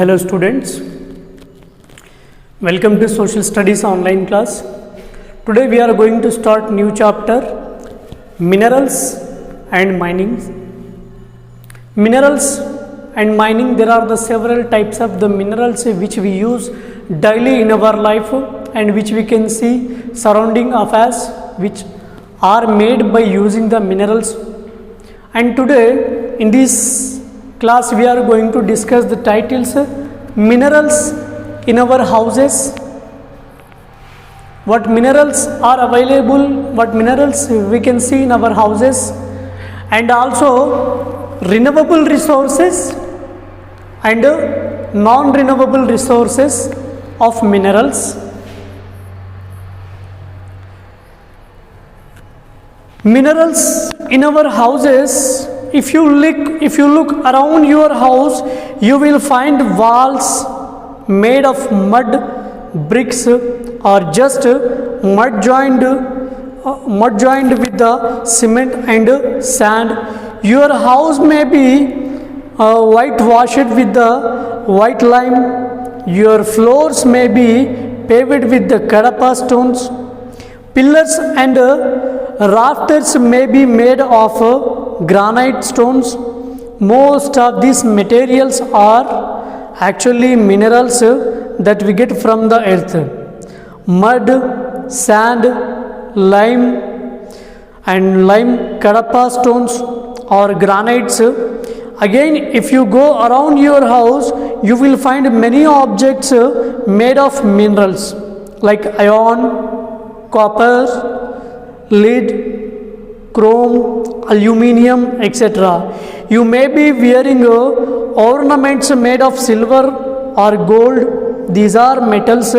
Hello students, welcome to Social Studies online class. Today we are going to start new chapter, Minerals and Mining. Minerals and mining, there are the several types of the minerals which we use daily in our life and which we can see surrounding us, which are made by using the minerals. And today in this class we are going to discuss the titles minerals in our houses, what minerals are available, what minerals we can see in our houses, and also renewable resources and non-renewable resources of minerals. Minerals in our houses, if you look around your house, you will find walls made of mud, bricks, or just mud joined with the cement and sand. Your house may be whitewashed with the white lime. Your floors may be paved with the kadapa stones. Pillars and rafters may be made of granite stones. Most of these materials are actually minerals that we get from the earth. Mud, sand, lime and lime kadapa stones or granites. Again, if you go around your house, you will find many objects made of minerals like iron, copper, lead, chrome, aluminium, etc. You may be wearing ornaments made of silver or gold. These are metals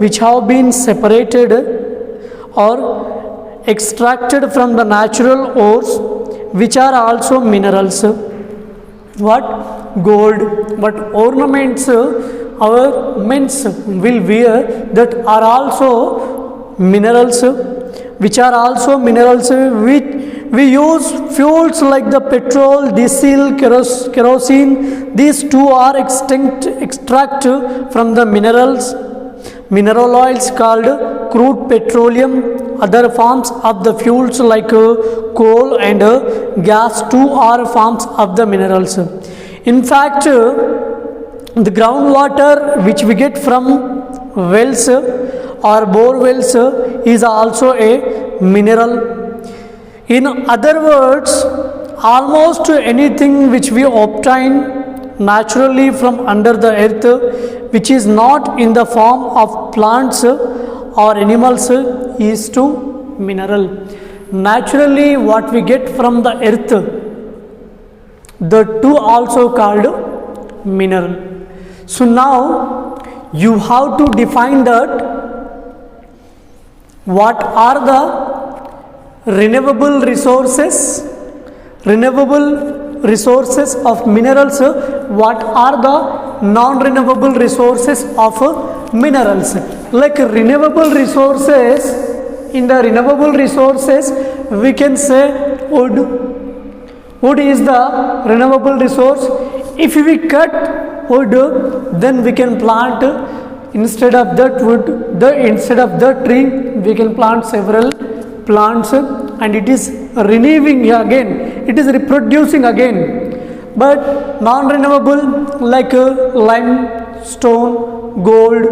which have been separated or extracted from the natural ores, which are also minerals. What? Gold. But ornaments our men will wear, that are also minerals, which are also minerals. We use fuels like the petrol, diesel, kerosene. These two are extract from the minerals. Mineral oils called crude petroleum. Other forms of the fuels like coal and gas too are forms of the minerals. In fact, the groundwater which we get from wells or bore wells is also a mineral. In other words, almost anything which we obtain naturally from under the earth, which is not in the form of plants or animals, is to mineral. Naturally, what we get from the earth, the two also called mineral. So now you have to define that what are the renewable resources of minerals, what are the non-renewable resources of minerals. Like renewable resources, in the renewable resources we can say wood is the renewable resource. If we cut wood, then we can plant instead of that wood, instead of that tree we can plant several plants, and it is renewing again, it is reproducing again. But non-renewable like limestone, gold,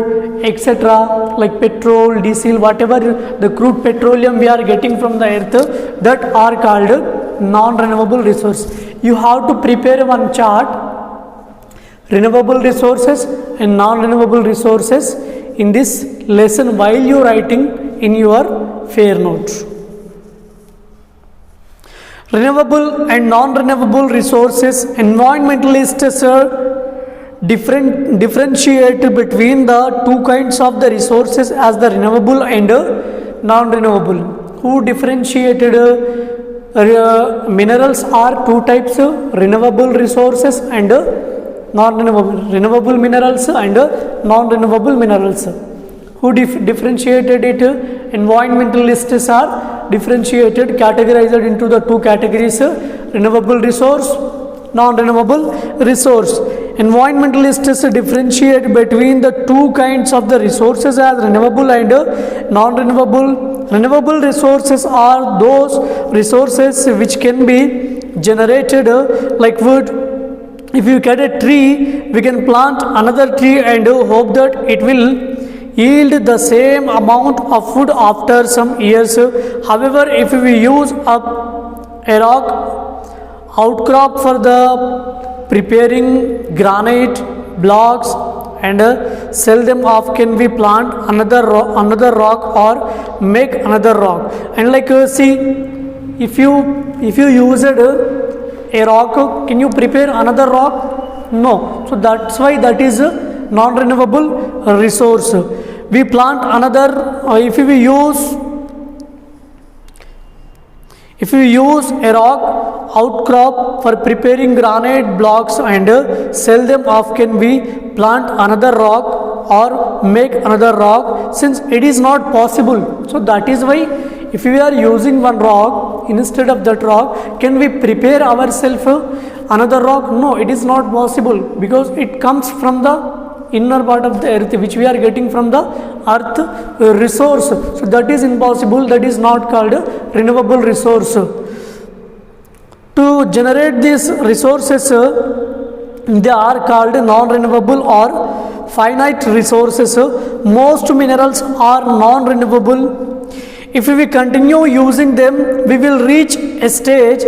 etc., like petrol, diesel, whatever the crude petroleum we are getting from the earth, that are called non-renewable resource. You have to prepare one chart, renewable resources and non-renewable resources, in this lesson while you writing in your fair note. Renewable and non-renewable resources, environmentalists differentiate between the two kinds of the resources as the renewable and non-renewable. Who differentiated minerals are two types, renewable resources and non-renewable, renewable minerals and non-renewable minerals. Who differentiated it? Environmentalists are differentiated, categorized into the two categories, renewable resource, non-renewable resource. Environmentalists differentiate between the two kinds of the resources as renewable and non-renewable. Renewable resources are those resources which can be generated like wood. If you cut a tree, we can plant another tree and hope that it will yield the same amount of food after some years. However, if we use a rock outcrop for the preparing granite blocks and sell them off, can we plant another rock or make another rock? And like see, if you use it a rock, can you prepare another rock? No. So that's why that is a non-renewable resource. We plant another, if we use a rock outcrop for preparing granite blocks and sell them off, can we plant another rock or make another rock? Since it is not possible, so that is why if we are using one rock, instead of that rock, can we prepare ourselves another rock? No, it is not possible, because it comes from the inner part of the earth, which we are getting from the earth resource. So that is impossible. That is not called a renewable resource. To generate these resources, they are called non-renewable or finite resources. Most minerals are non-renewable. If we continue using them, we will reach a stage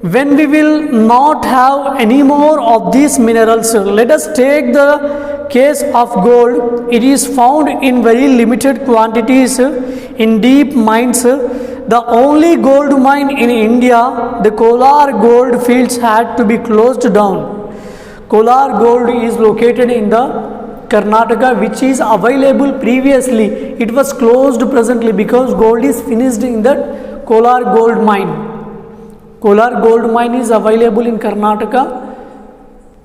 when we will not have any more of these minerals. Let us take the case of gold. It is found in very limited quantities in deep mines. The only gold mine in India, the Kolar gold fields, had to be closed down. Kolar gold is located in the Karnataka, which is available previously. It was closed presently because gold is finished in that Kolar gold mine. Kolar gold mine is available in Karnataka,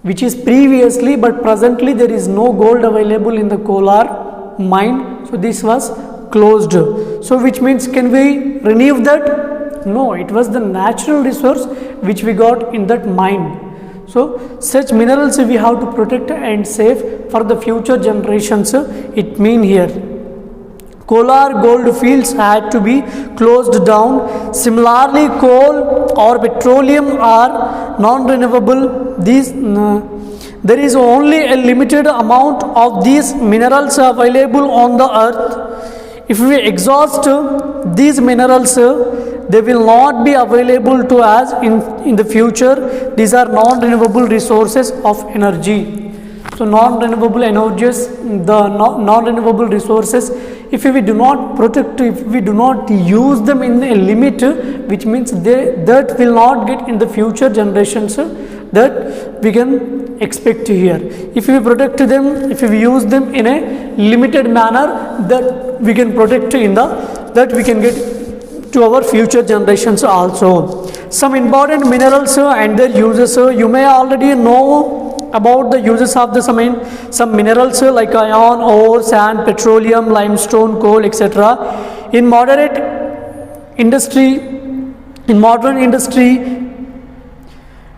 which is previously, but presently there is no gold available in the Kolar mine. So this was closed. So which means, can we renew that? No, it was the natural resource which we got in that mine. So such minerals we have to protect and save for the future generations. It means here Kolar gold fields had to be closed down. Similarly, coal or petroleum are non-renewable. There is only a limited amount of these minerals available on the earth. If we exhaust these minerals, they will not be available to us in the future. These are non-renewable resources of energy. So non-renewable energies, the non-renewable resources, if we do not protect, if we do not use them in a limit, which means that will not get in the future generations, that we can expect here. If we protect them, if we use them in a limited manner, that we can protect in the, that we can get to our future generations also. Some important minerals and their uses. You may already know about the uses of the some minerals like iron, ore, sand, petroleum, limestone, coal, etc. In modern industry,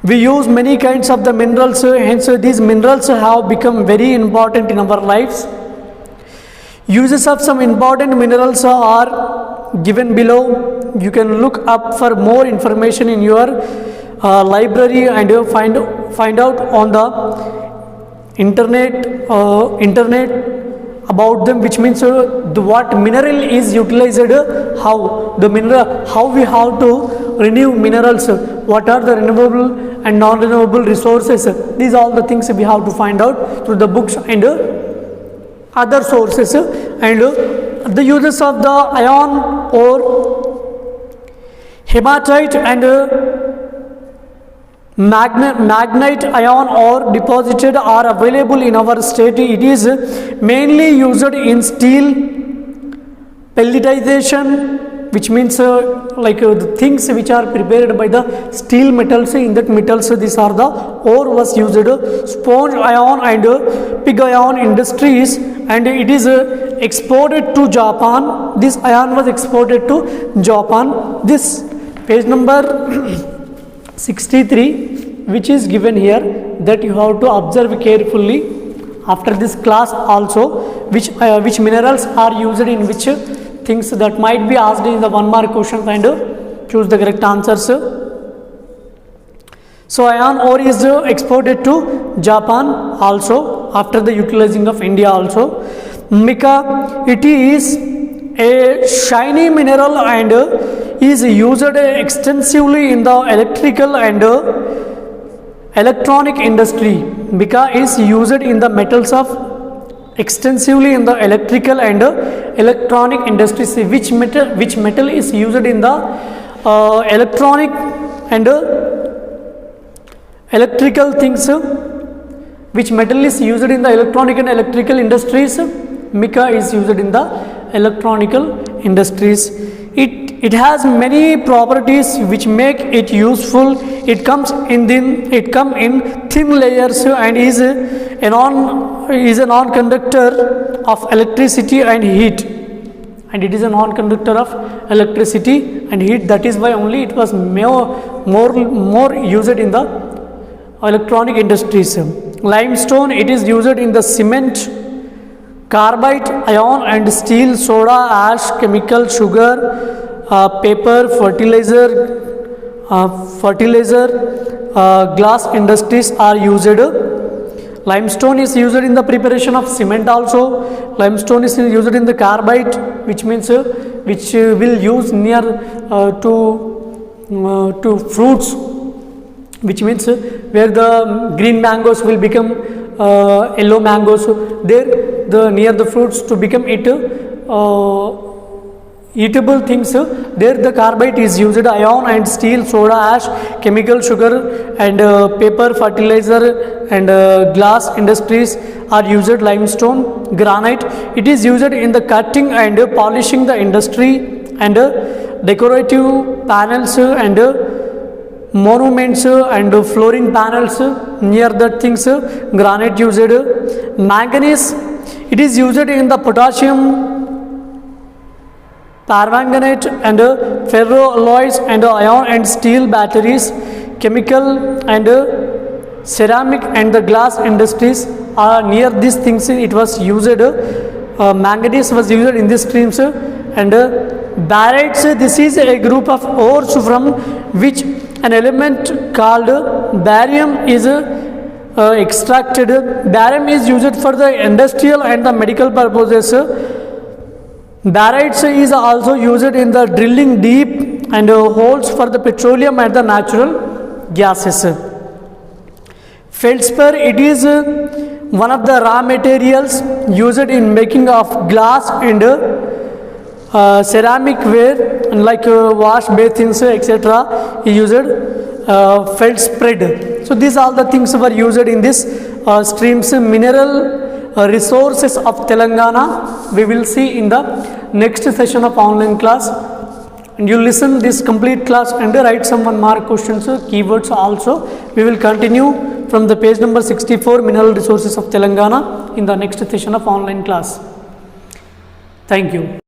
we use many kinds of the minerals. Hence, these minerals have become very important in our lives. Uses of some important minerals are given below. You can look up for more information in your library and find out on the internet about them, which means what mineral is utilized, how we have to renew minerals, what are the renewable and non-renewable resources. These are all the things we have to find out through the books and other sources. And the uses of the iron ore, hematite and magnetite iron ore deposited are available in our state. It is mainly used in steel pelletization, which means the things which are prepared by the steel metals. In that metals, these are the ore was used. Sponge iron and pig iron industries, and it is exported to Japan. This iron was exported to Japan. This page number 63. which is given here, that you have to observe carefully after this class also, which minerals are used in which things, that might be asked in the 1 mark question, and choose the correct answers. So iron ore is exported to Japan also after the utilizing of India also. Mica, it is a shiny mineral and is used extensively in the electrical and electronic industry. Mica is used in the metals of extensively in the electrical and electronic industries. Which metal is used in the electronic and electrical things? Which metal is used in the electronic and electrical industries? Mica is used in the electronical industries. It has many properties which make it useful. It comes in thin layers and is a non-conductor of electricity and heat. And it is a non-conductor of electricity and heat. That is why only it was more used in the electronic industries. Limestone, it is used in the cement, carbide, iron and steel, soda, ash, chemical, sugar, paper, fertilizer, glass industries are used. Limestone is used in the preparation of cement also. Limestone is used in the carbide, which means which will use near to fruits, which means where the green mangoes will become yellow mangoes, there the near the fruits to become eatable things, there the carbide is used. Iron and steel, soda ash, chemical, sugar and paper, fertilizer and glass industries are used. Limestone, granite, it is used in the cutting and polishing the industry and decorative panels and monuments and flooring panels, near that things granite used. Manganese, it is used in the potassium permanganate and ferroalloys and iron and steel batteries, chemical and ceramic and the glass industries are near these things it was used. Manganese was used in these streams. And barytes, this is a group of ores from which an element called barium is extracted. Barium is used for the industrial and the medical purposes. Barytes is also used in the drilling deep and holes for the petroleum and the natural gases. Feldspar, it is one of the raw materials used in making of glass and ceramic ware, like wash basins etc. used feldspar. So these all the things were used in this streams. Mineral resources of Telangana we will see in the next session of online class, and you listen this complete class and write some 1 mark questions, keywords also. We will continue from the page number 64, mineral resources of Telangana, in the next session of online class. Thank you.